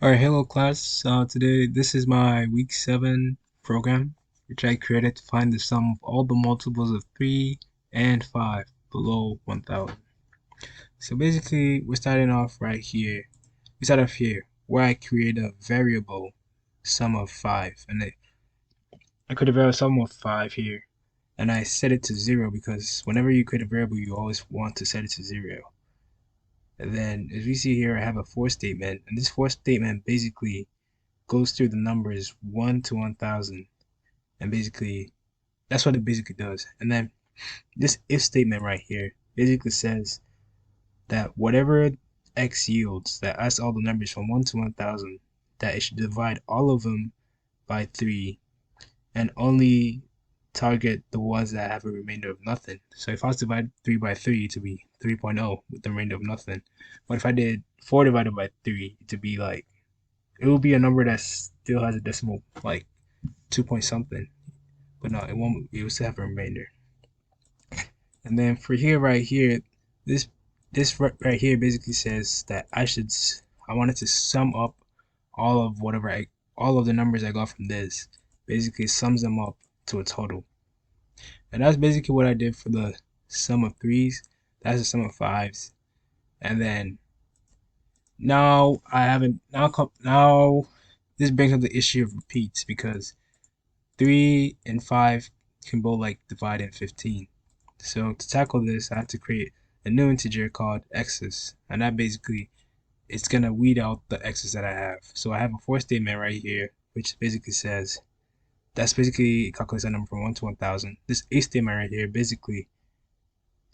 All right, hello class. Today, this is my week 7 program, which I created to find the sum of all the multiples of 3 and 5 below 1000. So basically, we're starting off right here. We start off here, where I create a variable sum of 5. And I create a variable sum of 5 here, and I set it to 0 because whenever you create a variable, you always want to set it to 0. And then, as we see here, I have a for statement, and this for statement basically goes through the numbers 1 to 1000, and basically that's what it basically does. And then this if statement right here basically says that whatever x yields, that adds all the numbers from 1 to 1000, that it should divide all of them by 3 and only target the ones that have a remainder of nothing. So if I was to divide 3 by 3 to be 3.0 with the remainder of nothing, but if I did 4 divided by 3 to be like, it will be a number that still has a decimal, like 2 point something, but no, it won't. It will still have a remainder. And then for here, right here, this right here basically says that I wanted to sum up all of all of the numbers I got from this. Basically sums them up to a total, and that's basically what I did for the sum of threes. That's the sum of fives, and then now I haven't now this brings up the issue of repeats because 3 and 5 can both like divide in 15. So to tackle this, I have to create a new integer called x's, and that basically it's gonna weed out the x's that I have. So I have a for statement right here, which basically says that's basically calculates a number from 1 to 1000. This if statement right here basically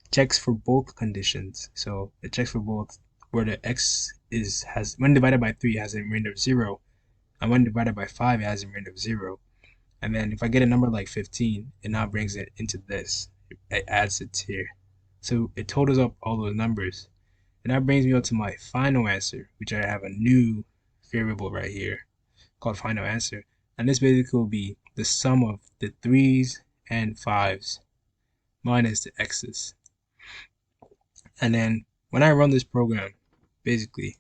checks for both conditions. So it checks for both where the x is has when divided by 3 it has a remainder of 0, and when divided by 5 it has a remainder of 0. And then if I get a number like 15, it now brings it into this. It adds it here. So it totals up all those numbers. And that brings me up to my final answer, which I have a new variable right here called final answer. And this basically will be the sum of the threes and fives minus the x's. And then when I run this program, basically,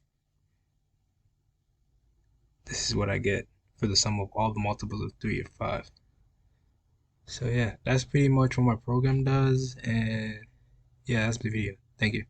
this is what I get for the sum of all the multiples of 3 and 5. So yeah, that's pretty much what my program does, and yeah, that's the video. Thank you.